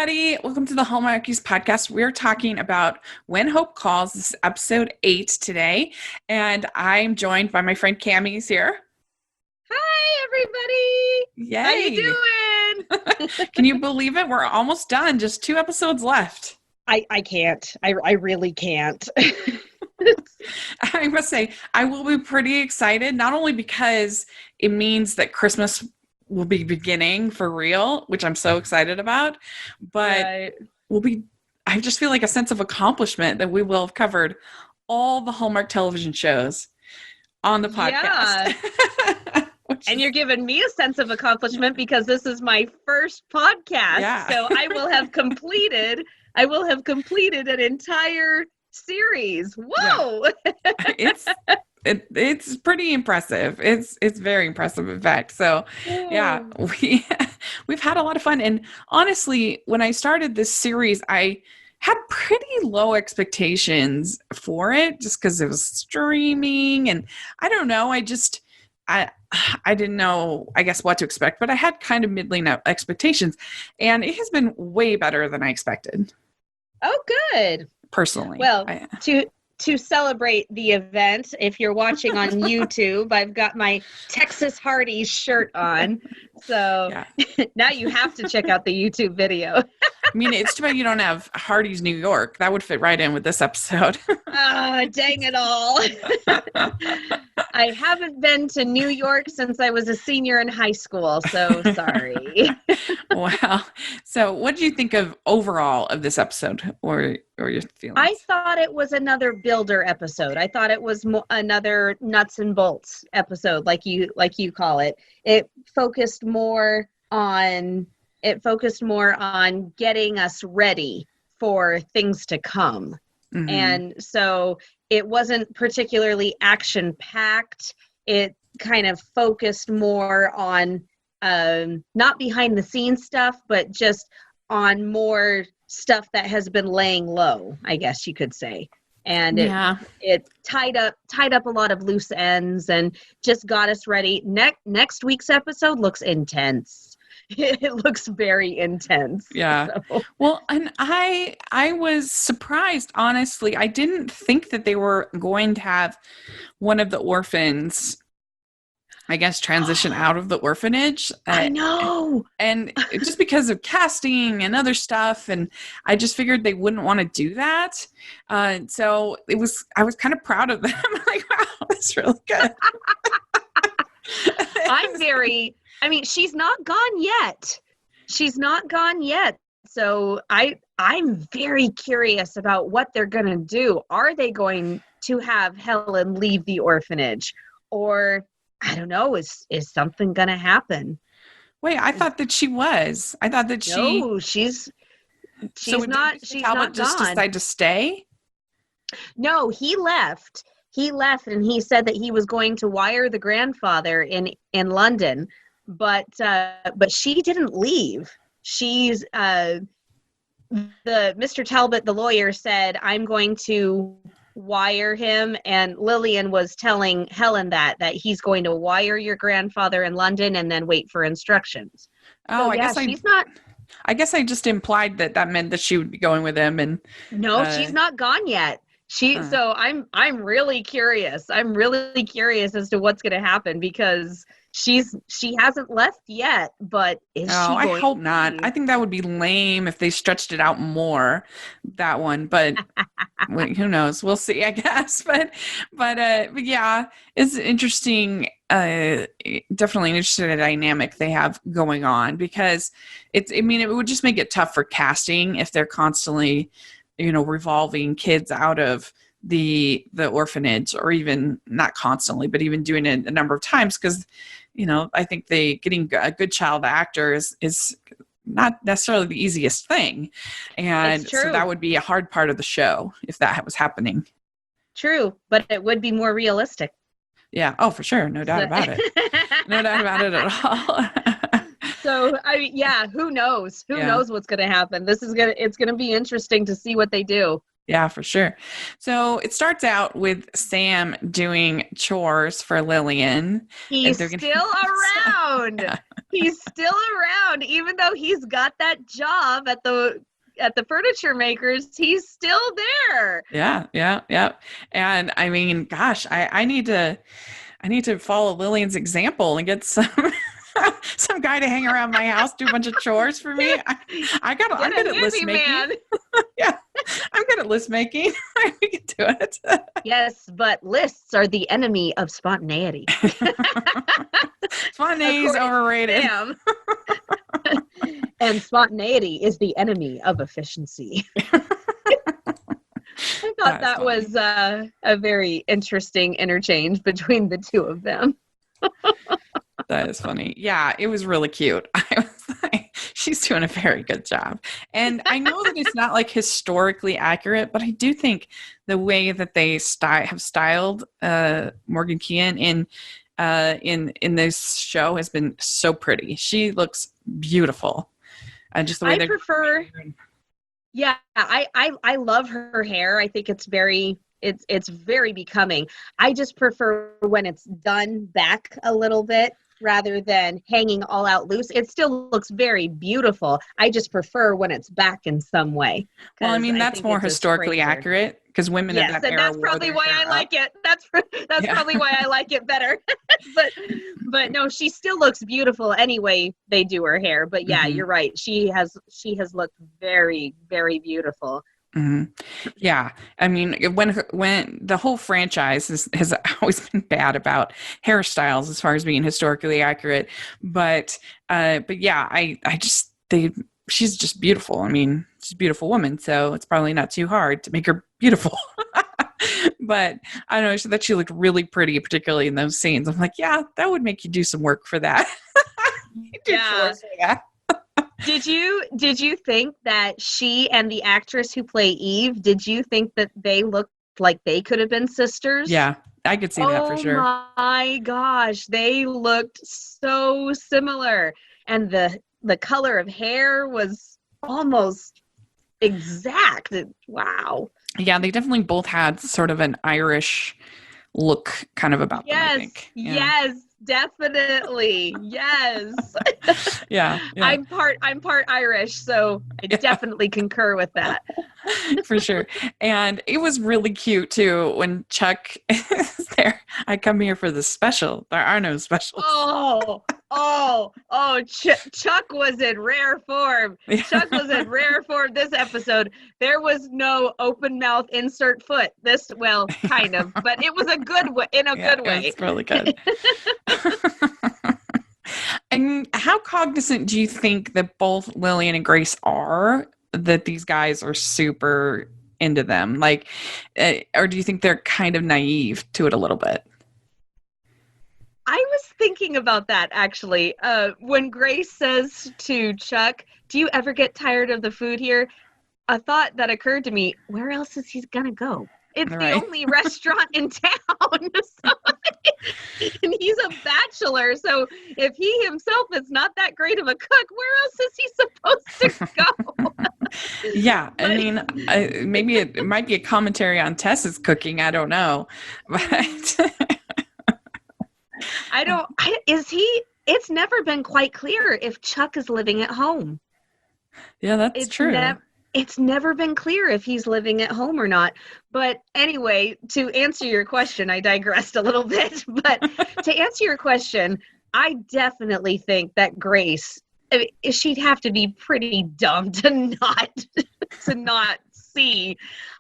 everybody. Welcome to the Hallmarkies podcast. We're talking about When Hope Calls. This is episode 8 today. And I'm joined by my friend Cammie's here. Hi, everybody. Yay. How you doing? Can you believe it? We're almost done. Just 2 episodes left. I can't. I really can't. I must say, I will be pretty excited, not only because it means that Christmas will be beginning for real, which I'm so excited about, but I just feel like a sense of accomplishment that we will have covered all the Hallmark television shows on the podcast. Yeah. And you're giving me a sense of accomplishment because this is my first podcast. Yeah. So I will have completed an entire series. Whoa. Yeah. It's pretty impressive. It's very impressive, in fact. So yeah, we've had a lot of fun. And honestly, when I started this series, I had pretty low expectations for it just because it was streaming. And I don't know, I didn't know, I guess, what to expect, but I had kind of middling expectations. And it has been way better than I expected. Oh, good. Personally. Well, to celebrate the event, if you're watching on YouTube, I've got my Texas Hardee's shirt on. So now you have to check out the YouTube video. I mean, it's too bad you don't have Hardee's New York. That would fit right in with this episode. Dang it all. I haven't been to New York since I was a senior in high school, so sorry. Wow. So what did you think of overall of this episode or your feelings? I thought it was another builder episode. I thought it was another nuts and bolts episode, like you call it. It focused more on getting us ready for things to come. Mm-hmm. And so it wasn't particularly action-packed. It kind of focused more on not behind-the-scenes stuff, but just on more stuff that has been laying low, I guess you could say. And it tied up a lot of loose ends and just got us ready. Next week's episode looks intense. It looks very intense. Yeah. So. Well, and I was surprised, honestly. I didn't think that they were going to have one of the orphans, I guess, transition out of the orphanage. I know. And just because of casting and other stuff. And I just figured they wouldn't want to do that. So I was kind of proud of them. Like, wow, that's really good. She's not gone yet. So I'm very curious about what they're going to do. Are they going to have Helen leave the orphanage? Or, I don't know, is something going to happen? Wait, I thought that she was. I thought that she... No, she's so not. She's not just gone. Decide to stay? No, he left. He left, and he said that he was going to wire the grandfather in London, but she didn't leave. She's Mr. Talbot, the lawyer, said, "I'm going to wire him," and Lillian was telling Helen that he's going to wire your grandfather in London and then wait for instructions. Oh, so, she's not. I guess I just implied that meant that she would be going with him, and no, she's not gone yet. So I'm really curious. I'm really curious as to what's going to happen because she hasn't left yet, but is she going I hope not. I think that would be lame if they stretched it out more, that one, but who knows? We'll see, I guess. But yeah, it's interesting. Definitely an interesting dynamic they have going on because it would just make it tough for casting if they're constantly revolving kids out of the orphanage, or even not constantly, but even doing it a number of times. Cause I think getting a good child actor is not necessarily the easiest thing. And so that would be a hard part of the show if that was happening. True. But it would be more realistic. Yeah. Oh, for sure. No doubt about it. No doubt about it at all. So, who knows? Who knows what's going to happen? It's going to be interesting to see what they do. Yeah, for sure. So it starts out with Sam doing chores for Lillian, and He's they're gonna. still around. Yeah, He's still around, even though he's got that job at the furniture makers. He's still there. yeah, yeah, yeah. And I mean, gosh, I need to follow Lillian's example and get some some guy to hang around my house, do a bunch of chores for me. Get I'm a good at list making. handyman. Yeah, I'm good at list making. We can do it. Yes, but lists are the enemy of spontaneity. Spontaneity is According to overrated. Sam. And spontaneity is the enemy of efficiency. I thought That's that funny. was a very interesting interchange between the two of them. That is funny. Yeah, it was really cute. I was like, she's doing a very good job. And I know that it's not like historically accurate, but I do think the way that they have styled Morgan Kean in this show has been so pretty. She looks beautiful. Just the way I they're prefer, yeah, I love her hair. I think it's very becoming. I just prefer when it's done back a little bit rather than hanging all out loose. It still looks very beautiful. I just prefer when it's back in some way. Well, I 'Cause mean, I that's think more it just historically frames her. accurate because women of Yes, that and era that's wore probably their why hair I up. like it. That's Yeah. probably why I like it better. but no, she still looks beautiful anyway they do her hair. But yeah, Mhm. you're right. She has looked very, very beautiful. Hmm. Yeah, I mean, when the whole franchise has always been bad about hairstyles as far as being historically accurate, but yeah, I just she's just beautiful. I mean, she's a beautiful woman, so it's probably not too hard to make her beautiful. But I don't know, she that she looked really pretty, particularly in those scenes. I'm like, yeah, that would make you do some work for that. You do Yeah. chores for that. Did you think that she and the actress who play Eve, did you think that they looked like they could have been sisters? Yeah, I could see that for Oh sure. my gosh, they looked so similar. And the color of hair was almost exact. Wow. Yeah, they definitely both had sort of an Irish look kind of about them, I Yes, think. Yeah. yes, definitely. Yes. Yeah, yeah. I'm part Irish, so I Yeah, definitely concur with that. for sure. And it was really cute too when Chuck is there. I come here for the special. There are no specials. Chuck was in rare form. Chuck was in rare form this episode. There was no open mouth insert foot. Well, kind of, but it was a good way, in a Yeah, good it way. was really good. And how cognizant do you think that both Lillian and Grace are that these guys are super into them? Like, or do you think they're kind of naive to it a little bit? I was thinking about that actually. When Grace says to Chuck, "Do you ever get tired of the food here?" A thought that occurred to me: where else is he gonna go? It's the Right. only restaurant in town. And he's a bachelor, so if he himself is not that great of a cook, where else is he supposed to go? Yeah, I But mean, maybe it might be a commentary on Tessa's cooking. I don't know, but it's never been quite clear if Chuck is living at home. yeah, that's It's true. it's never been clear if he's living at home or not. But anyway, to answer your question, I digressed a little bit. But to answer your question, I definitely think that Grace, I mean, she'd have to be pretty dumb to not see.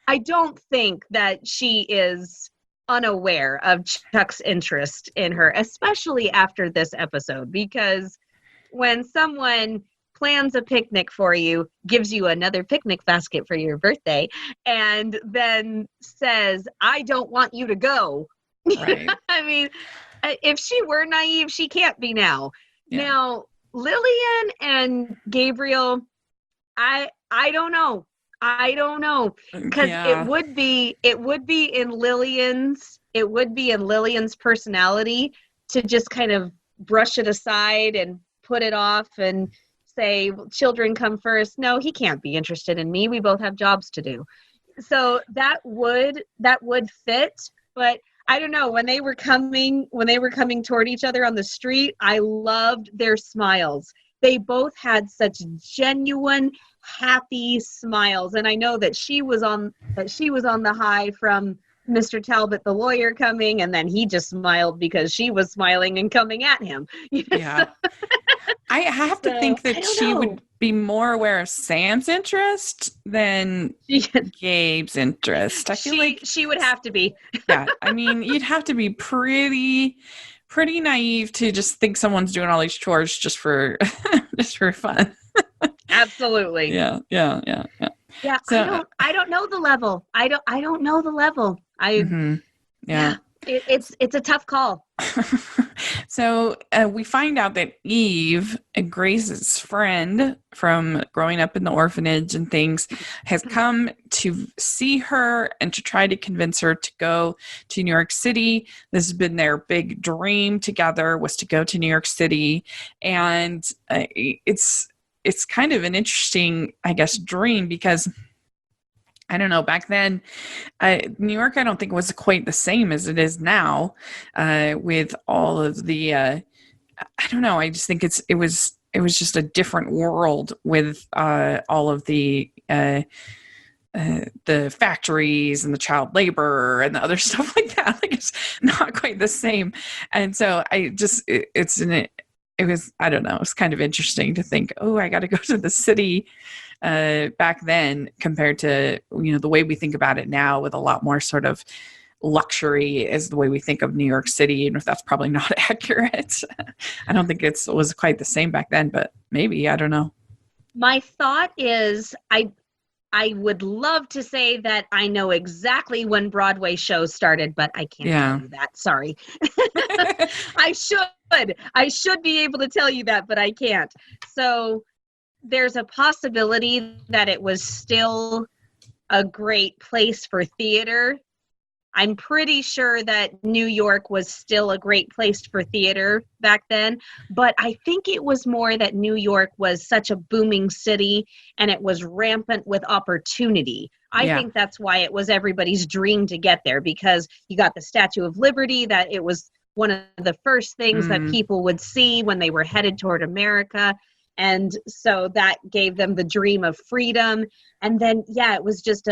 I don't think that she is unaware of Chuck's interest in her, especially after this episode, because when someone plans a picnic for you, gives you another picnic basket for your birthday, and then says, "I don't want you to go." Right. I mean, if she were naive, she can't be now. Yeah. Now, Lillian and Gabriel, I don't know. I don't know, because Yeah. it would be in Lillian's personality to just kind of brush it aside and put it off and say, well, children come first. No, he can't be interested in me. We both have jobs to do. So that would fit, but I don't know, when they were coming toward each other on the street, I loved their smiles. They both had such genuine happy smiles, and I know that she was on the high from Mr. Talbot the lawyer coming, and then he just smiled because she was smiling and coming at him. Yeah. I have to think I that don't she know. would be more aware of Sam's interest than Gabe's interest. I feel like she would have to be. yeah, I mean, you'd have to be pretty naive to just think someone's doing all these chores just for just for fun. Absolutely. Yeah. Yeah, So, I don't know the level. I don't know the level. mhm, yeah. Yeah, it's a tough call. So we find out that Eve, Grace's friend from growing up in the orphanage and things, has come to see her and to try to convince her to go to New York City. This has been their big dream together, was to go to New York City, and it's kind of an interesting, I guess, dream because I don't know, back then, New York, I don't think was quite the same as it is now, with all of the, I don't know, I just think it was just a different world with all of the factories and the child labor and the other stuff like that. Like it's not quite the same. And so it was, I don't know, it's kind of interesting to think, oh, I got to go to the city back then compared to, the way we think about it now with a lot more sort of luxury is the way we think of New York City. And if that's probably not accurate, I don't think it was quite the same back then, but maybe, I don't know. My thought is I would love to say that I know exactly when Broadway shows started, but I can't Yeah. tell you that. Sorry. I should. I should be able to tell you that, but I can't. So there's a possibility that it was still a great place for theater. I'm pretty sure that New York was still a great place for theater back then, but I think it was more that New York was such a booming city and it was rampant with opportunity. I Yeah. think that's why it was everybody's dream to get there, because you got the Statue of Liberty, that it was one of the first things that people would see when they were headed toward America. And so that gave them the dream of freedom. And then, yeah, it was just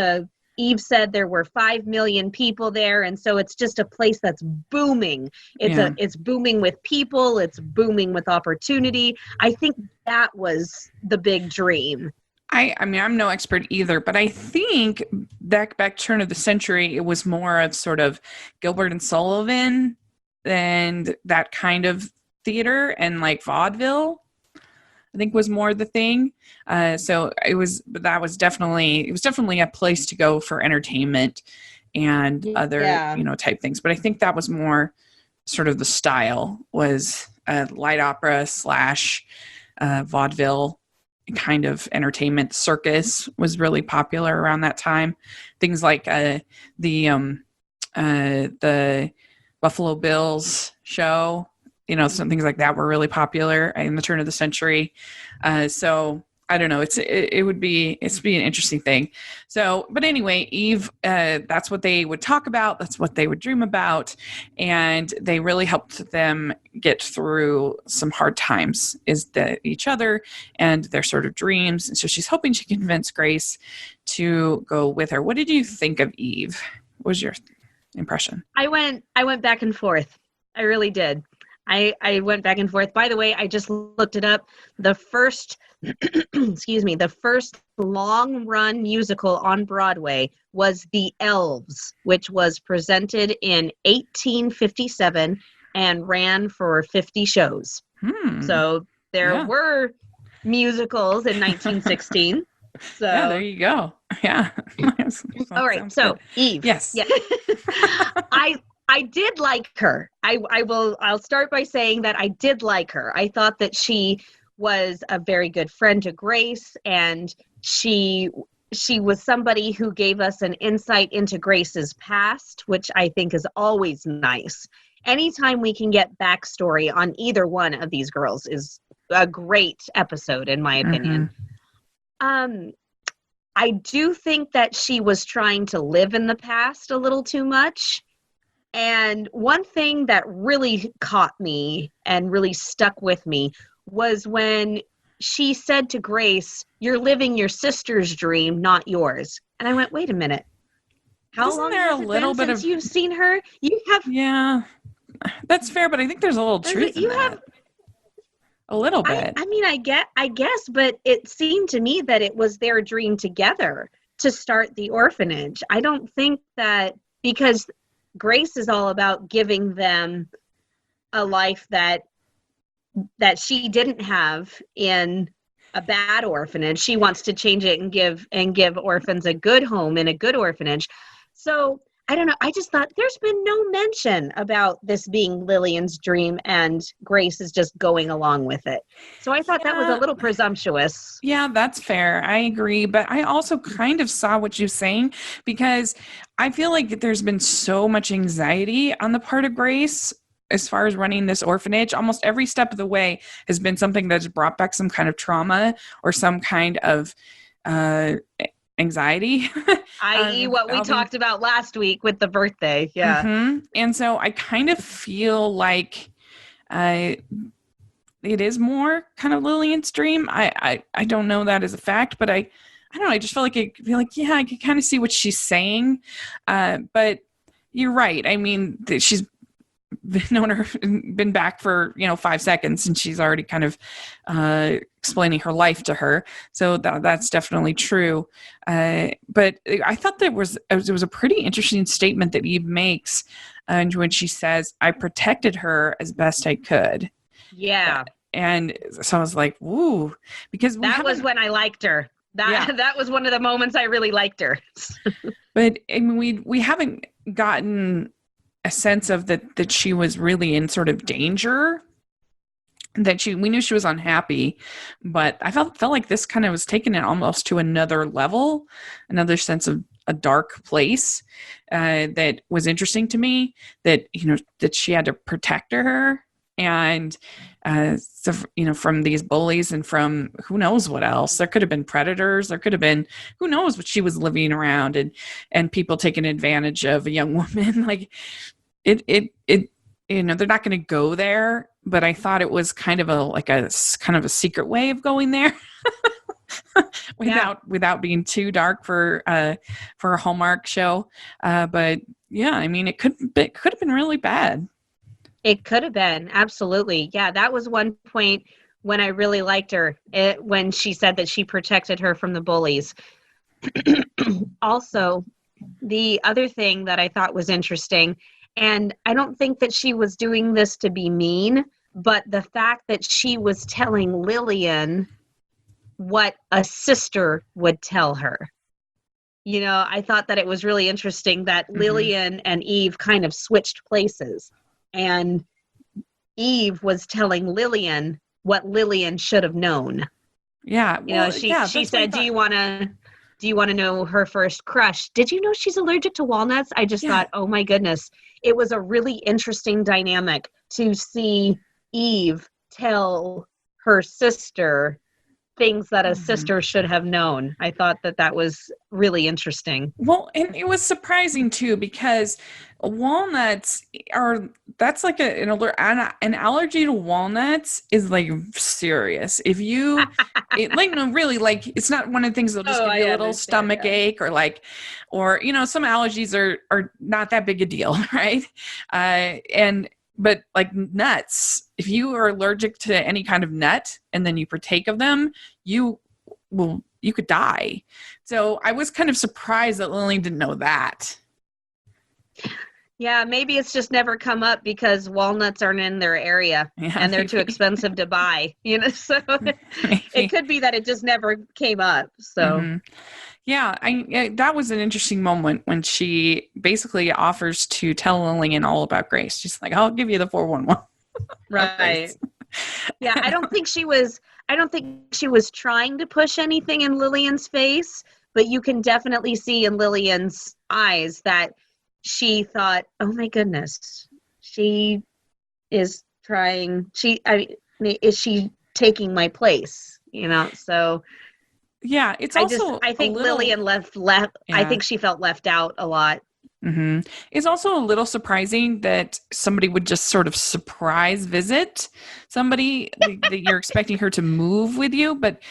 Eve said there were 5 million people there, and so it's just a place that's booming. It's booming with people, it's booming with opportunity. I think that was the big dream. I mean, I'm no expert either, but I think back turn of the century, it was more of sort of Gilbert and Sullivan and that kind of theater, and like vaudeville, I think was more the thing. So it was definitely a place to go for entertainment and other, type things. But I think that was more sort of the style was light opera / vaudeville kind of entertainment. Circus was really popular around that time. Things like the Buffalo Bills show, some things like that were really popular in the turn of the century. So I don't know. It's be an interesting thing. So, but anyway, Eve, that's what they would talk about. That's what they would dream about. And they really helped them get through some hard times, each other and their sort of dreams. And so she's hoping to convince Grace to go with her. What did you think of Eve? What was your impression? I went back and forth. I really did. I went back and forth. By the way, I just looked it up. The first, the first long run musical on Broadway was The Elves, which was presented in 1857 and ran for 50 shows. So there were musicals in 1916. So yeah, there you go. Yeah. All right. So good. Eve. Yes. Yeah. I did like her. I'll start by saying that I did like her. I thought that she was a very good friend to Grace, and she was somebody who gave us an insight into Grace's past, which I think is always nice. Anytime we can get backstory on either one of these girls is a great episode, in my opinion. I do think that she was trying to live in the past a little too much. And one thing that really caught me and really stuck with me was when she said to Grace, "You're living your sister's dream, not yours." And I went, wait a minute. But How isn't long there a has it been little bit since of, you've seen her? You have, yeah, that's fair, but I think there's a little truth in you have, that. A little bit. I mean, I guess, but it seemed to me that it was their dream together to start the orphanage. I don't think that, because Grace is all about giving them a life that she didn't have in a bad orphanage. She wants to change it and give orphans a good home in a good orphanage. So I don't know. I just thought there's been no mention about this being Lillian's dream, and Grace is just going along with it. So I thought that was a Yeah, little presumptuous. yeah, that's fair. I agree. But I also kind of saw what you're saying, because I feel like there's been so much anxiety on the part of Grace as far as running this orphanage. Almost every step of the way has been something that's brought back some kind of trauma or some kind of uh, anxiety. I.e., what we Involving. talked about last week with the birthday. Yeah. And so I kind of feel like uh, it is more kind of Lillian's dream. I don't know that as a fact, but I don't know. I just feel like, yeah, I can kind of see what she's saying. But you're right. I mean, she's been back for 5 seconds, and she's already kind of explaining her life to her. So that's definitely true. But I thought it was a pretty interesting statement that Eve makes, and when she says, "I protected her as best I could." Yeah. And so I was like, "Ooh," because that was when I liked her. That was one of the moments I really liked her. But I mean, we haven't gotten a sense of that she was really in sort of danger. That we knew she was unhappy, but I felt like this kind of was taking it almost to another level, another sense of a dark place that was interesting to me. That that she had to protect her, and so, from these bullies and from who knows what else. There could have been predators. There could have been who knows what she was living around, and people taking advantage of a young woman. Like it they're not going to go there, but I thought it was kind of a secret way of going there. Without being too dark for a Hallmark show. But yeah, I mean, it could have been really bad. It could have been. Absolutely. Yeah, that was one point when I really liked her, when she said that she protected her from the bullies. Also, the other thing that I thought was interesting, and I don't think that she was doing this to be mean, but the fact that she was telling Lillian what a sister would tell her. I thought that it was really interesting that Lillian and Eve kind of switched places. And Eve was telling Lillian what Lillian should have known. Yeah. Well, she said, do you want to know her first crush? Did you know she's allergic to walnuts? I just thought, oh my goodness. It was a really interesting dynamic to see Eve tell her sister things that a sister should have known. I thought that was really interesting. Well, and it was surprising too, because walnuts that's like an allergy to walnuts is like serious. If you no, really, like, it's not one of the things that'll just give you a little stomach ache, or some allergies are not that big a deal, right? But like nuts, if you are allergic to any kind of nut and then you partake of them, you could die. So I was kind of surprised that Lillian didn't know that. Yeah, maybe it's just never come up because walnuts aren't in their area, and they're too expensive to buy, so it could be that it just never came up. So yeah, that was an interesting moment when she basically offers to tell Lillian all about Grace. She's like, "I'll give you the 411." Right. Yeah, I don't think she was trying to push anything in Lillian's face, but you can definitely see in Lillian's eyes that she thought, "Oh my goodness, she is trying. Is she taking my place?" So Yeah, it's also I a think little, Lillian left. I yeah. think she felt left out a lot. It's also a little surprising that somebody would just sort of surprise visit somebody that you're expecting her to move with you, but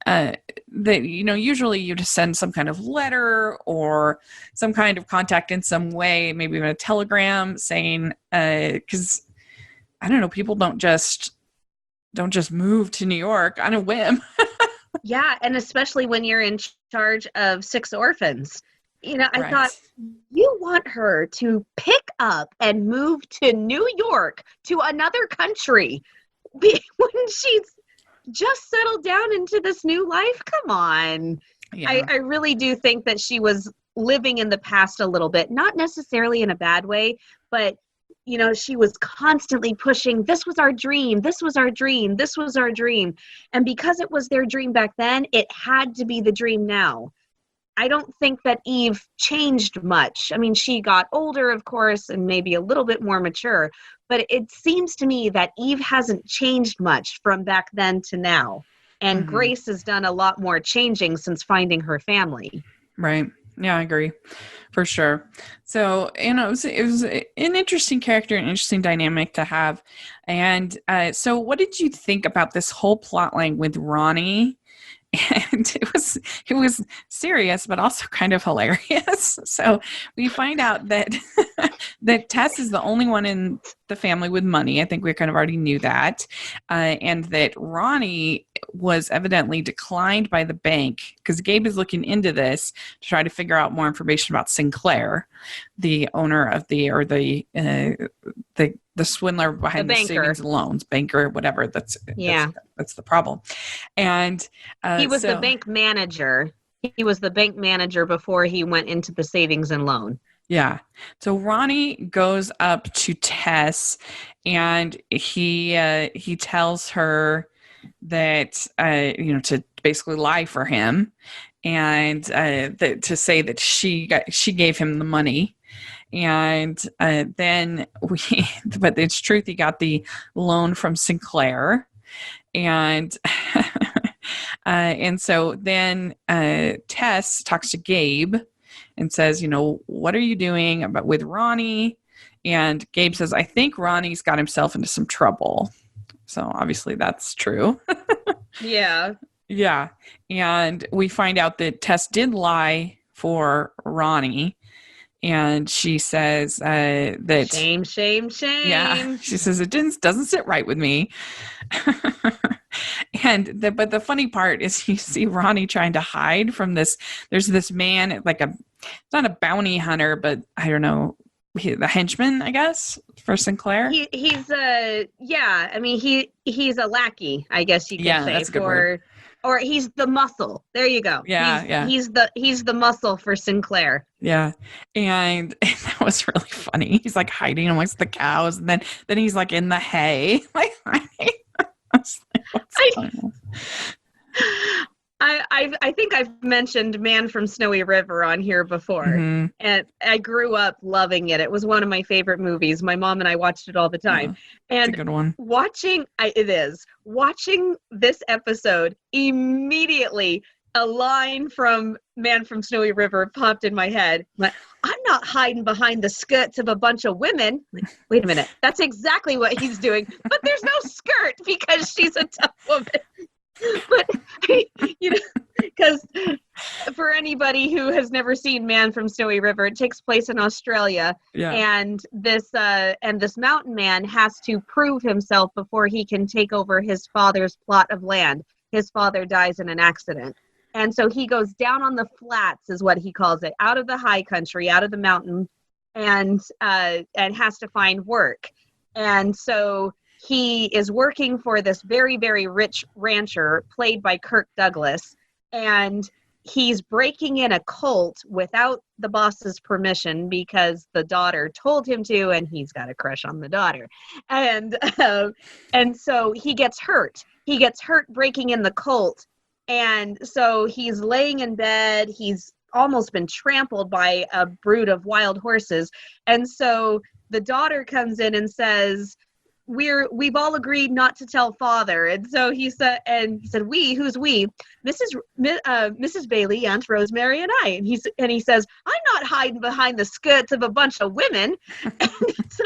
uh, that usually you just send some kind of letter or some kind of contact in some way, maybe even a telegram saying, because I don't know, people don't just move to New York on a whim. Yeah, and especially when you're in charge of 6 orphans. I thought, Right. you want her to pick up and move to New York, to another country, when she's just settled down into this new life? Come on. Yeah. I really do think that she was living in the past a little bit, not necessarily in a bad way, but she was constantly pushing, this was our dream, this was our dream, this was our dream. And because it was their dream back then, it had to be the dream now. I don't think that Eve changed much. I mean, she got older, of course, and maybe a little bit more mature, but it seems to me that Eve hasn't changed much from back then to now. And Hmm. Grace has done a lot more changing since finding her family. Right. Yeah, I agree for sure. So, it was an interesting character, an interesting dynamic to have. And so, what did you think about this whole plot line with Ronnie? And it was serious, but also kind of hilarious. So we find out that that Tess is the only one in the family with money. I think we kind of already knew that, and that Ronnie was evidently declined by the bank because Gabe is looking into this to try to figure out more information about Sinclair, the owner of the swindler The behind the savings banker. and loans banker, whatever. That's Yeah. that's the problem, and He was the so bank manager. He was the bank manager before he went into the savings and loan. yeah, so Ronnie goes up to Tess, and he tells her that to basically lie for him, and to say that she gave him the money, and then we but it's truth, he got the loan from Sinclair, and and so then Tess talks to Gabe and says, what are you doing about with Ronnie? And Gabe says, I think Ronnie's got himself into some trouble. So obviously that's true. Yeah. Yeah. And we find out that Tess did lie for Ronnie. And she says that, Shame, shame, yeah, shame. she says it doesn't sit right with me. But the funny part is you see Ronnie trying to hide from this. There's this man, like it's not a bounty hunter, but I don't know, the henchman, I guess, for Sinclair. He's yeah, I mean he's a lackey, I guess you could Yeah, say, that's a good word. or he's the muscle. There you go. Yeah, yeah, He's the muscle for Sinclair. yeah. And that was really funny. He's like hiding amongst the cows, and then he's like in the hay. Like, I was like, what's I going on? I think I've mentioned Man from Snowy River on here before, Mm-hmm. and I grew up loving it. It was one of my favorite movies. My mom and I watched it all the Yeah, time. it's a And good one. watching this episode, immediately a line from Man from Snowy River popped in my head. I'm not hiding behind the skirts of a bunch of women. Wait a minute, that's exactly what he's doing. But there's no skirt because she's a tough woman. But because for anybody who has never seen Man from Snowy River, it takes place in Australia, Yeah. and this mountain man has to prove himself before he can take over his father's plot of land. His father dies in an accident, and so he goes down on the flats, is what he calls it, out of the high country, out of the mountain, and has to find work, and so he is working for this very, very rich rancher played by Kirk Douglas, and he's breaking in a cult without the boss's permission because the daughter told him to, and he's got a crush on the daughter. And so he gets hurt. He gets hurt breaking in the cult, and so he's laying in bed. He's almost been trampled by a brood of wild horses, and so the daughter comes in and says, we've all agreed not to tell father. And so he said, we, who's we? Mrs. Bailey, Aunt Rosemary, and I. And he says, I'm not hiding behind the skirts of a bunch of women. And so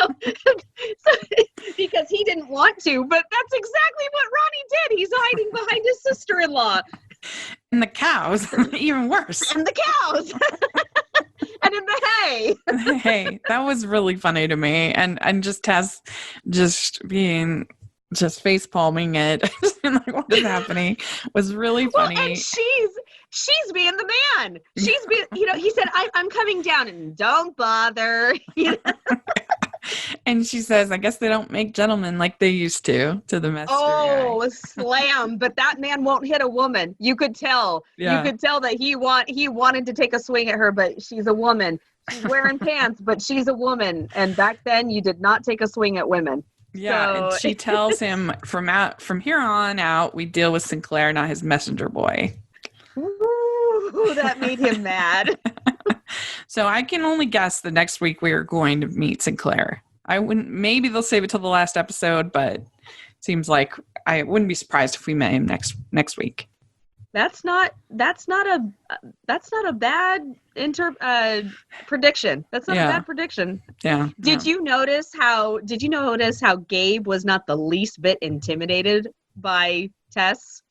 because he didn't want to, but that's exactly what Ronnie did. He's hiding behind his sister-in-law. And the cows, even worse. And the cows. And in the hay. Hey, that was really funny to me. And just Tess just face palming it. Like, what is happening? Was really funny. Well, and she's being the man. She's being, he said, I'm coming down and don't bother. And she says, I guess they don't make gentlemen like they used to the master guy. Slam. But that man won't hit a woman. You could tell. Yeah. You could tell that he wanted to take a swing at her, but she's a woman. She's wearing pants, but she's a woman. And back then you did not take a swing at women. Yeah, so. And she tells him from here on out, we deal with Sinclair, not his messenger boy. Ooh, that made him mad. So I can only guess the next week we are going to meet Sinclair. Maybe they'll save it till the last episode, but it seems like I wouldn't be surprised if we met him next week. That's not a bad prediction. That's not a bad prediction. Yeah. Did you notice how Gabe was not the least bit intimidated by Tess?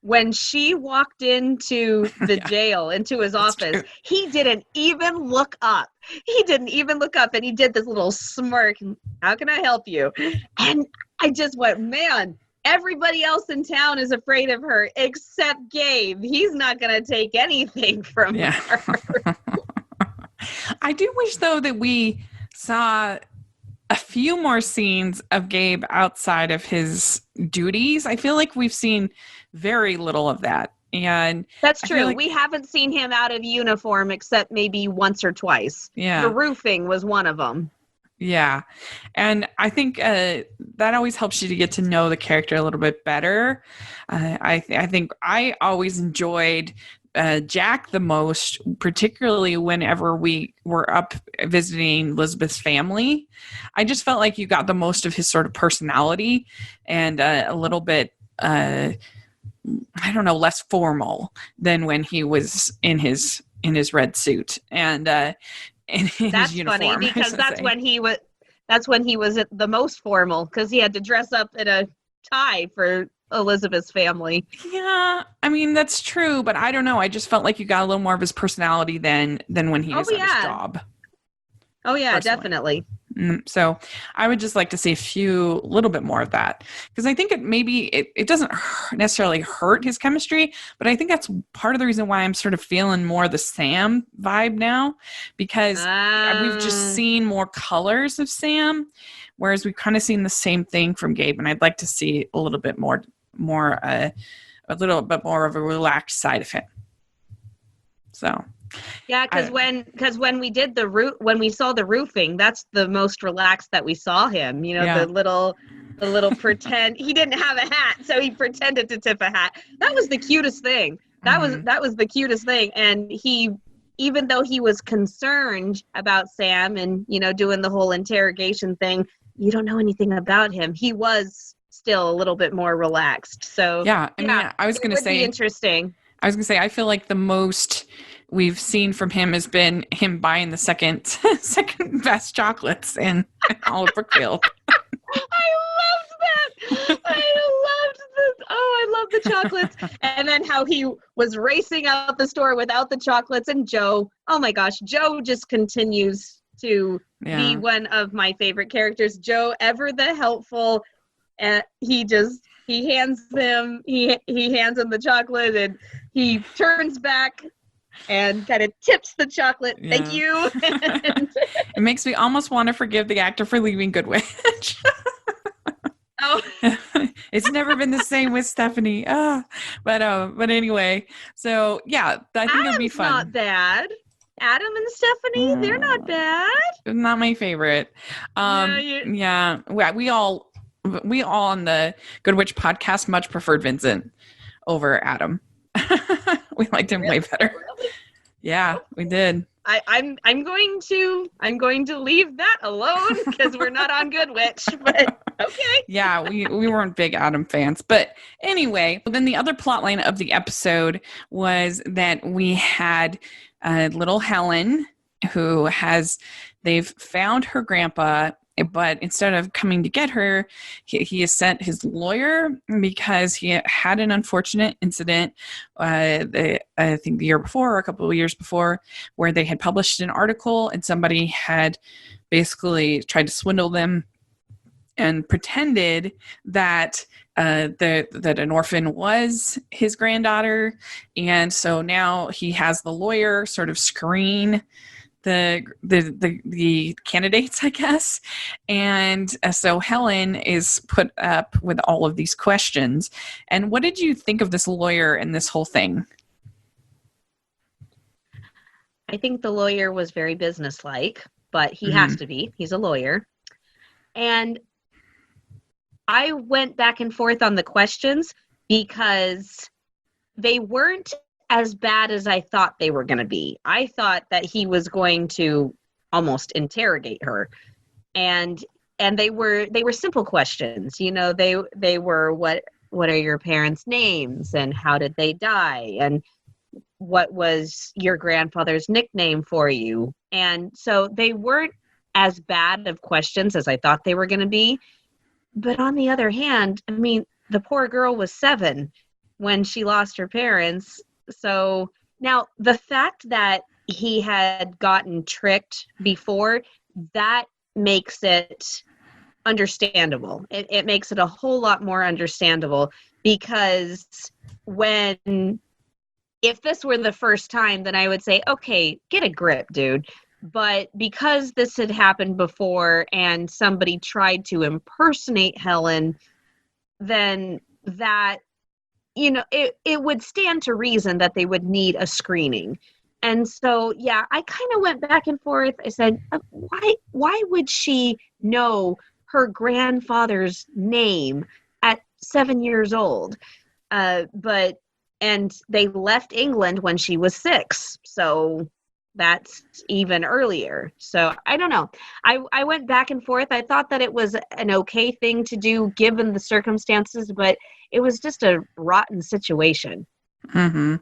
When she walked into the jail, into his office, he didn't even look up. And he did this little smirk. How can I help you? And I just went, man, everybody else in town is afraid of her except Gabe. He's not going to take anything from her. I do wish, though, that we saw a few more scenes of Gabe outside of his duties. I feel like we've seen very little of that. And that's true. We haven't seen him out of uniform except maybe once or twice. Yeah. The roofing was one of them. Yeah. And I think that always helps you to get to know the character a little bit better. I think I always enjoyed Jack the most, particularly whenever we were up visiting Elizabeth's family. I just felt like you got the most of his sort of personality and a little bit, less formal than when he was in his red suit and in his uniform. That's funny because that's when he was at the most formal because he had to dress up in a tie for Elizabeth's family. Yeah, I mean that's true, but I don't know. I just felt like you got a little more of his personality than when he was at his job. Oh yeah, personally. Definitely. So I would just like to see a little bit more of that because I think it doesn't necessarily hurt his chemistry, but I think that's part of the reason why I'm sort of feeling more the Sam vibe now because we've just seen more colors of Sam, whereas we've kind of seen the same thing from Gabe, and I'd like to see a little bit more a little bit more of a relaxed side of him. So. Yeah, because when we did when we saw the roofing, that's the most relaxed that we saw him. The little pretend he didn't have a hat, so he pretended to tip a hat. That was the cutest thing. That was the cutest thing. And he, even though he was concerned about Sam and doing the whole interrogation thing, you don't know anything about him. He was still a little bit more relaxed. So I was going to say interesting. I was going to say I feel like the most we've seen from him has been him buying the second best chocolates in all of Brookfield. I loved that. I love the chocolates. And then how he was racing out the store without the chocolates. And Joe, oh my gosh, Joe just continues to be one of my favorite characters. Joe, ever the helpful. And he hands him the chocolate and he turns back and kind of tips the chocolate. Yeah. Thank you. It makes me almost want to forgive the actor for leaving Goodwitch. Oh. It's never been the same with Stephanie. But anyway, so I think it'll be fun. Not bad. Adam and Stephanie, they're not bad. Not my favorite. We all on the Good Witch podcast much preferred Vincent over Adam. We liked him way better. Really? Yeah, we did. I'm going to leave that alone because we're not on Good Witch. But okay. Yeah, we weren't big Adam fans. But anyway, then the other plot line of the episode was that we had little Helen they've found her grandpa, but instead of coming to get her, he has sent his lawyer because he had an unfortunate incident, I think the year before or a couple of years before, where they had published an article and somebody had basically tried to swindle them and pretended that that an orphan was his granddaughter. And so now he has the lawyer sort of screen the candidates, I guess. And so Helen is put up with all of these questions. And what did you think of this lawyer and this whole thing? I think the lawyer was very businesslike, but he has to be. He's a lawyer. And I went back and forth on the questions because they weren't as bad as I thought they were going to be. I thought that he was going to almost interrogate her. And they were simple questions. You know, they were what are your parents' names and how did they die and what was your grandfather's nickname for you? And so they weren't as bad of questions as I thought they were going to be. But on the other hand, I mean, the poor girl was 7 when she lost her parents. So now the fact that he had gotten tricked before, that makes it understandable. It makes it a whole lot more understandable because if this were the first time, then I would say, okay, get a grip, dude. But because this had happened before and somebody tried to impersonate Helen, then that, you know, it would stand to reason that they would need a screening. And so, yeah, I kind of went back and forth. I said, why would she know her grandfather's name at 7 years old? And they left England when she was 6. So that's even earlier. So I don't know. I went back and forth. I thought that it was an okay thing to do given the circumstances, but it was just a rotten situation. Mm-hmm.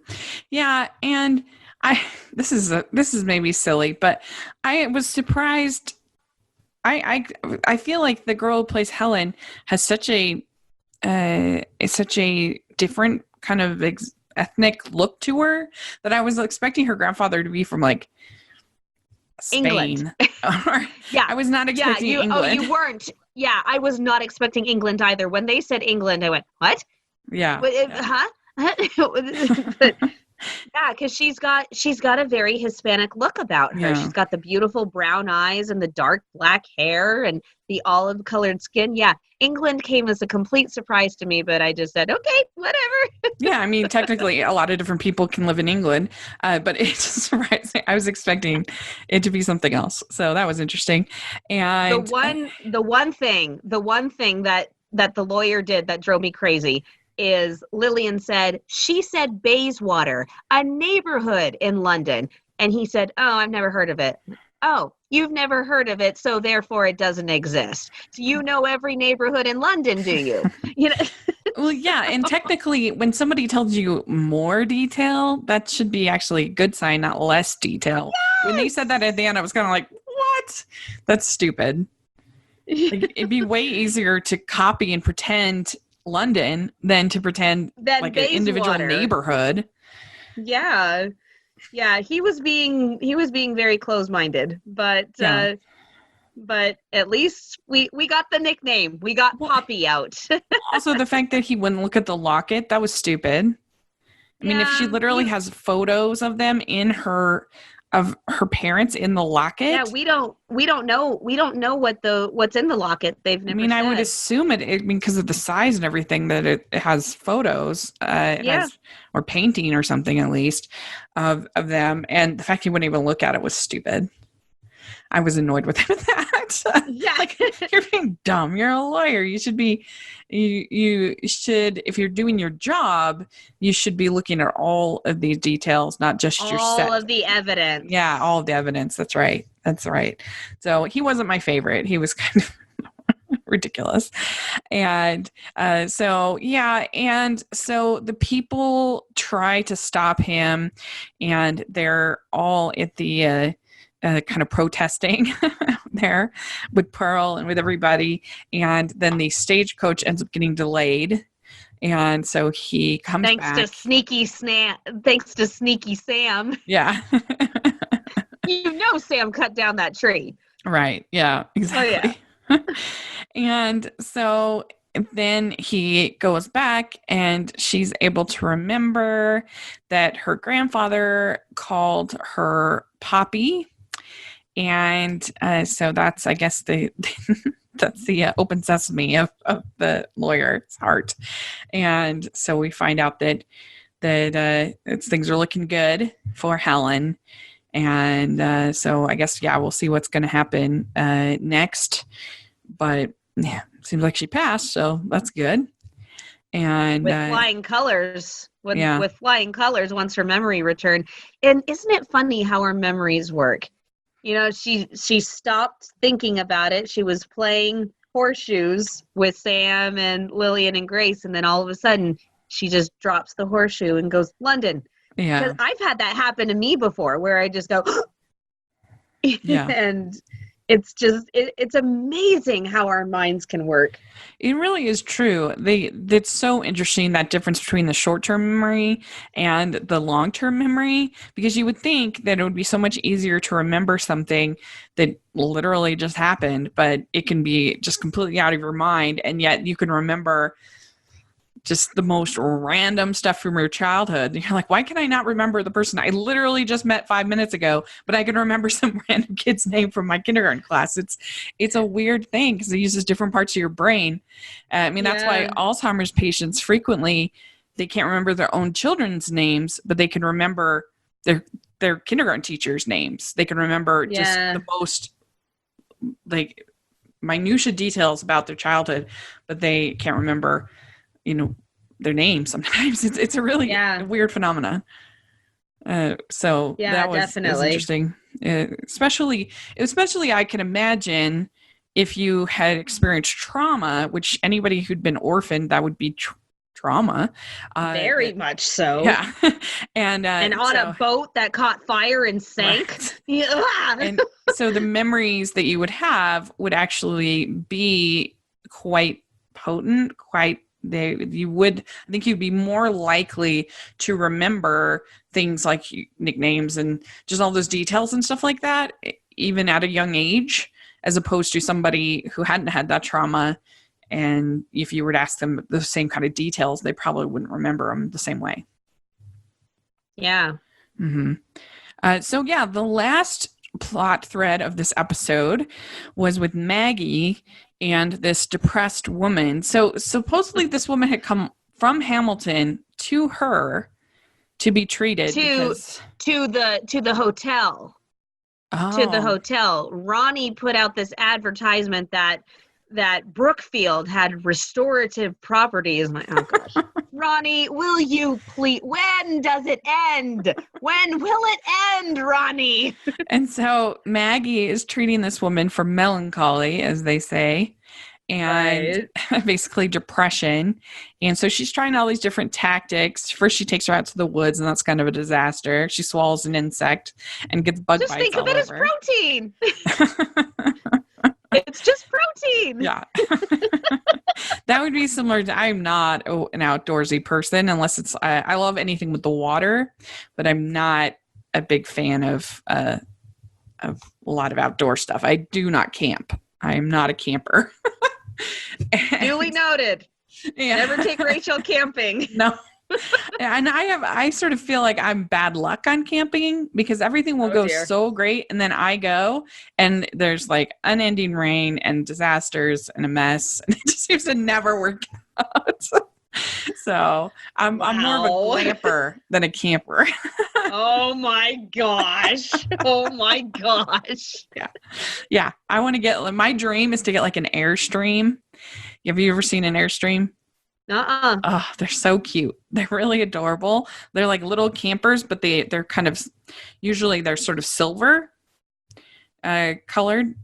Yeah. And this is maybe silly, but I was surprised. I feel like the girl who plays Helen has such a different kind of ethnic look to her that I was expecting her grandfather to be from like Spain. England. Yeah, I was not expecting England. Oh, you weren't. Yeah, I was not expecting England either. When they said England, I went, what? Yeah. Huh? But, yeah, because she's got a very Hispanic look about her. Yeah. She's got the beautiful brown eyes and the dark black hair and the olive colored skin. Yeah, England came as a complete surprise to me, but I just said, okay, whatever. Yeah, I mean, technically, a lot of different people can live in England, but it just surprised me. I was expecting it to be something else, so that was interesting. And the one thing that the lawyer did that drove me crazy is Lillian said, she said Bayswater, a neighborhood in London. And he said, oh, I've never heard of it. Oh, you've never heard of it, so therefore it doesn't exist. So you know every neighborhood in London, do you? You know. Well, yeah, and technically, when somebody tells you more detail, that should be actually a good sign, not less detail. Yes! When they said that at the end, I was kind of like, what? That's stupid. Like, it'd be way easier to copy and pretend London than to pretend that like Bayswater. An individual neighborhood. Yeah. He was being very close-minded, but at least we got the nickname. We got Poppy out. Also, the fact that he wouldn't look at the locket, that was stupid. I mean, if she literally has photos of them of her parents in the locket. Yeah, we don't know what's in the locket. They've never said. I would assume it because of the size and everything that it has photos, or painting or something at least of them. And the fact he wouldn't even look at it was stupid. I was annoyed with him with that. Yeah. Like, you're being dumb. You're a lawyer. You should be, you should, if you're doing your job, you should be looking at all of these details, not just your All set. of the evidence. Yeah, all of the evidence. That's right. That's right. So he wasn't my favorite. He was kind of ridiculous. And so the people try to stop him, and they're all at the kind of protesting there with Pearl and with everybody. And then the stagecoach ends up getting delayed. And so he comes Thanks back. Thanks to Sneaky Sam. Yeah. You know Sam cut down that tree. Right. Yeah, exactly. Oh, yeah. And so then he goes back, and she's able to remember that her grandfather called her Poppy. And so that's, I guess, that's the open sesame of the lawyer's heart. And so we find out that things are looking good for Helen. And so I guess, yeah, we'll see what's going to happen next. But yeah, seems like she passed, so that's good. And with flying colors, with flying colors once her memory returned. And isn't it funny how her memories work? You know, she stopped thinking about it. She was playing horseshoes with Sam and Lillian and Grace, and then all of a sudden she just drops the horseshoe and goes, London. Yeah. Because I've had that happen to me before, where I just go, yeah. And it's just, it's amazing how our minds can work. It really is true. It's so interesting, that difference between the short-term memory and the long-term memory, because you would think that it would be so much easier to remember something that literally just happened, but it can be just completely out of your mind, and yet you can remember just the most random stuff from your childhood. You're like, why can I not remember the person I literally just met 5 minutes ago, but I can remember some random kid's name from my kindergarten class? It's a weird thing, because it uses different parts of your brain. That's why Alzheimer's patients frequently, they can't remember their own children's names, but they can remember their kindergarten teachers' names. They can remember just the most like minutia details about their childhood, but they can't remember their name sometimes. It's a really weird phenomenon. So that was interesting. Especially I can imagine if you had experienced trauma, which anybody who'd been orphaned, that would be trauma. Very much so. Yeah. and on a boat that caught fire and sank. Right. Yeah. And so the memories that you would have would actually be quite potent, I think you'd be more likely to remember things like nicknames and just all those details and stuff like that, even at a young age, as opposed to somebody who hadn't had that trauma. And if you were to ask them the same kind of details, they probably wouldn't remember them the same way. Yeah. Mm-hmm. The last plot thread of this episode was with Maggie and this depressed woman. So supposedly this woman had come from Hamilton to her to be treated to the hotel. Oh. To the hotel. Ronnie put out this advertisement that Brookfield had restorative properties. My, oh gosh. Ronnie, will you please? When does it end? When will it end, Ronnie? And so Maggie is treating this woman for melancholy, as they say, and basically depression. And so she's trying all these different tactics. First, she takes her out to the woods, and that's kind of a disaster. She swallows an insect and gets bug bites all over. Just think of it as protein. It's just protein. Yeah. That would be similar to, I'm not an outdoorsy person unless it's, I love anything with the water, but I'm not a big fan of a lot of outdoor stuff. I do not camp. I am not a camper. Duly noted. Yeah. Never take Rachel camping. No. And I sort of feel like I'm bad luck on camping, because everything will go so great, and then I go and there's like unending rain and disasters and a mess, and it just seems to never work out. So I'm more of a Wow. glamper than a camper. Oh my gosh. Oh my gosh. Yeah. I want to get, my dream is to get like an Airstream. Have you ever seen an Airstream? Uh-uh. Oh, they're so cute. They're really adorable. They're like little campers, but they're kind of, usually they're sort of silver colored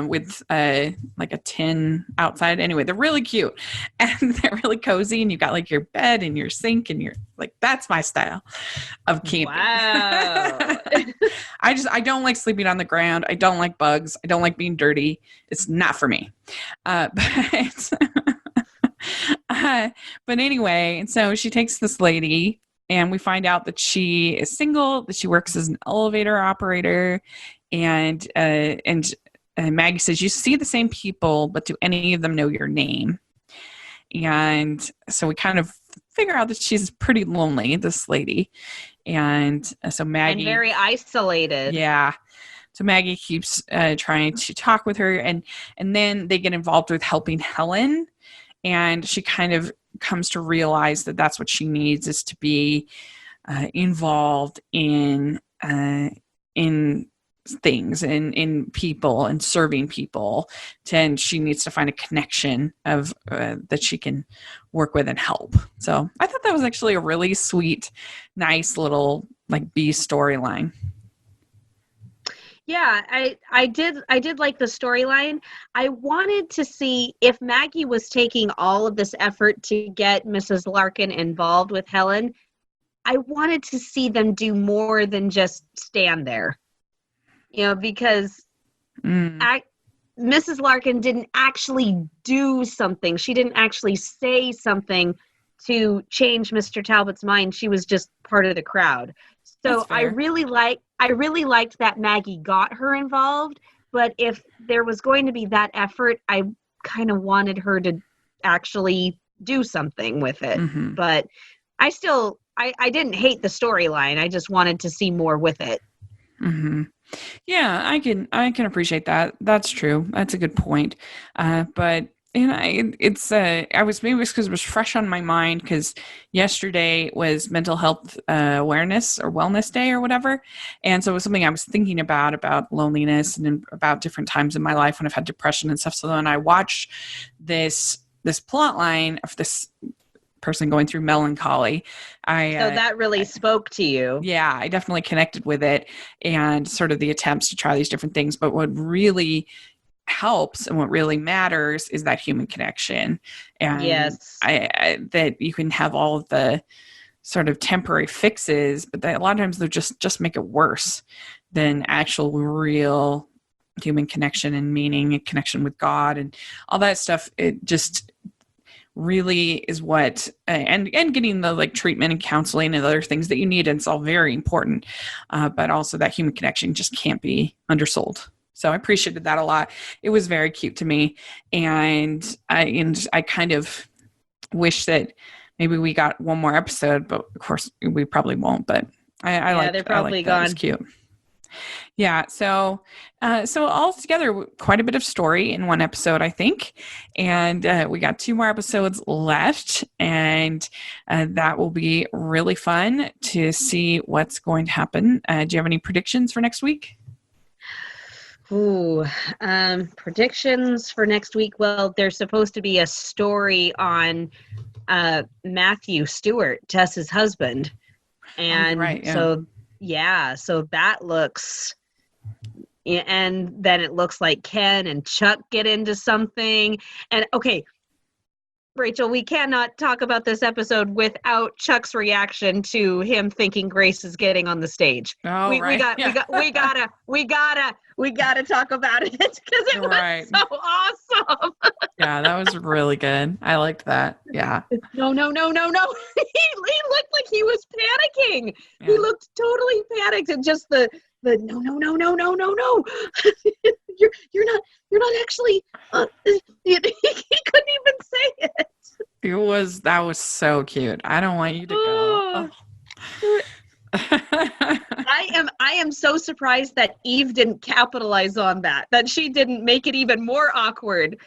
with like a tin outside. Anyway, they're really cute and they're really cozy. And you got like your bed and your sink and you're like, that's my style of camping. Wow. I don't like sleeping on the ground. I don't like bugs. I don't like being dirty. It's not for me. But but anyway, so she takes this lady and we find out that she is single, that she works as an elevator operator, and Maggie says, you see the same people, but do any of them know your name? And so we kind of figure out that she's pretty lonely, this lady. And so Maggie. And very isolated. Yeah. So Maggie keeps trying to talk with her, and then they get involved with helping Helen. And she kind of comes to realize that that's what she needs, is to be involved in things and in people and serving people. And she needs to find a connection of that she can work with and help. So I thought that was actually a really sweet, nice little like B storyline. Yeah, I did like the storyline. I wanted to see if Maggie was taking all of this effort to get Mrs. Larkin involved with Helen. I wanted to see them do more than just stand there. Because Mrs. Larkin didn't actually do something. She didn't actually say something to change Mr. Talbot's mind. She was just part of the crowd. So I really liked that Maggie got her involved, but if there was going to be that effort, I kind of wanted her to actually do something with it. Mm-hmm. But I didn't hate the storyline. I just wanted to see more with it. Mm-hmm. Yeah, I can appreciate that. That's true. That's a good point. But it's I was, maybe it's because it was fresh on my mind because yesterday was Mental Health Awareness or Wellness Day or whatever, and so it was something I was thinking about loneliness and about different times in my life when I've had depression and stuff. So then I watched this plot line of this person going through melancholy. So that really spoke to you. Yeah, I definitely connected with it and sort of the attempts to try these different things. But what really helps and what really matters is that human connection. And yes, that you can have all of the sort of temporary fixes, but that a lot of times they'll just make it worse than actual real human connection and meaning and connection with God and all that stuff. It just really is what and getting the like treatment and counseling and other things that you need, and it's all very important, but also that human connection just can't be undersold. So I appreciated that a lot. It was very cute to me, and I kind of wish that maybe we got one more episode, but of course we probably won't. But I like, they're probably gone. It was cute. Yeah, so altogether, quite a bit of story in one episode, I think, and we got 2 more episodes left, and that will be really fun to see what's going to happen. Do you have any predictions for next week? Ooh, predictions for next week. Well, there's supposed to be a story on Matthew Stewart, Tess's husband, and right, yeah. so that looks, and then it looks like Ken and Chuck get into something. And okay, Rachel, we cannot talk about this episode without Chuck's reaction to him thinking Grace is getting on the stage. Oh, we gotta talk about it because it was so awesome. Yeah, that was really good. I liked that. Yeah. No. He looked like he was panicking. Yeah. He looked totally panicked, and just the no. You're not actually. He couldn't even say it. That was so cute. I don't want you to go. Oh. I am so surprised that Eve didn't capitalize on that she didn't make it even more awkward.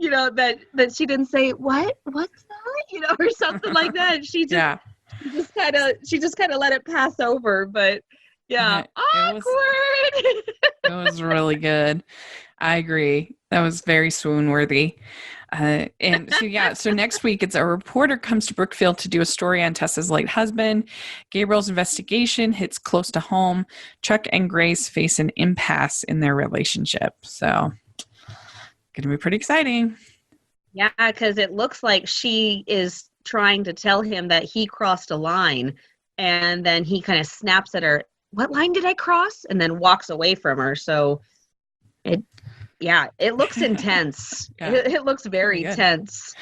that she didn't say, what's that? Or something like that. Yeah. She just kind of let it pass over, but yeah, awkward. It was really good. I agree. That was very swoon worthy. And so next week it's a reporter comes to Brookfield to do a story on Tessa's late husband. Gabriel's investigation hits close to home. Chuck and Grace face an impasse in their relationship. So going to be pretty exciting. Yeah, because it looks like she is trying to tell him that he crossed a line, and then he kind of snaps at her, what line did I cross? And then walks away from her. So it looks intense. It looks very tense.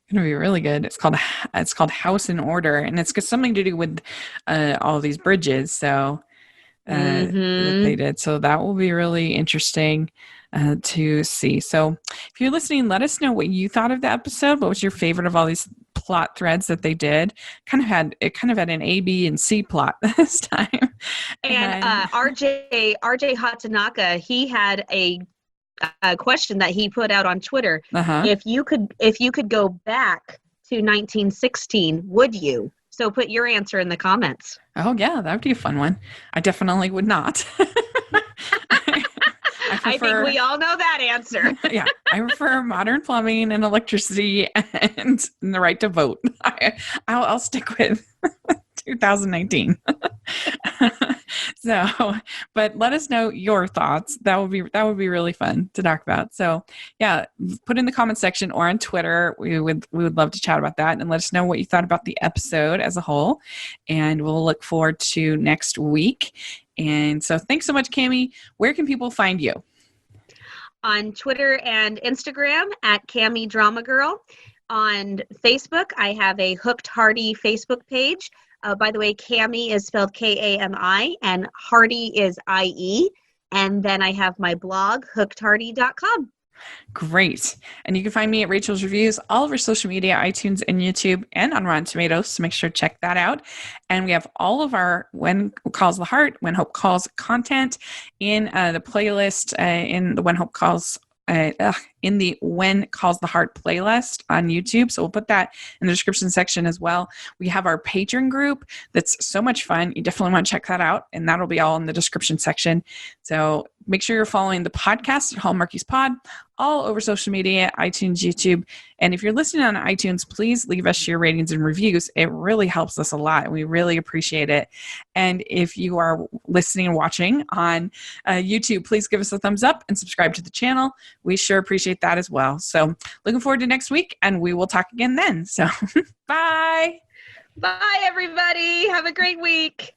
It's gonna be really good. It's called House in Order, and it's got something to do with all these bridges. So that they did. So that will be really interesting to see. So if you're listening, let us know what you thought of the episode. What was your favorite of all these plot threads that they did? Kind of had an A, B, and C plot this time. And RJ Hatanaka, he had a question that he put out on Twitter. If you could go back to 1916, would you? So put your answer in the comments. Oh yeah, that would be a fun one. I definitely would not. I think we all know that answer. Yeah, I prefer modern plumbing and electricity and the right to vote. I'll stick with 2019. So, but let us know your thoughts. That would be really fun to talk about. So, yeah, put in the comment section or on Twitter. We would love to chat about that and let us know what you thought about the episode as a whole. And we'll look forward to next week. And so, thanks so much, Cammie. Where can people find you? On Twitter and Instagram at Cammie Drama Girl. On Facebook, I have a Hooked Hardy Facebook page. By the way, Cammie is spelled Kami and Hardy is IE. And then I have my blog, hookedhardy.com. Great. And you can find me at Rachel's Reviews, all over social media, iTunes and YouTube, and on Rotten Tomatoes. So make sure to check that out. And we have all of our When Calls the Heart, When Hope Calls content in the playlist in the When Hope Calls in the When Calls the Heart playlist on YouTube. So we'll put that in the description section as well. We have our Patreon group that's so much fun. You definitely want to check that out, and that'll be all in the description section. So make sure you're following the podcast at Hallmarkies Pod all over social media, iTunes, YouTube. And if you're listening on iTunes, please leave us your ratings and reviews. It really helps us a lot. We really appreciate it. And if you are listening and watching on YouTube, please give us a thumbs up and subscribe to the channel. We sure appreciate that as well. So looking forward to next week, and we will talk again then. So bye. Bye, everybody. Have a great week.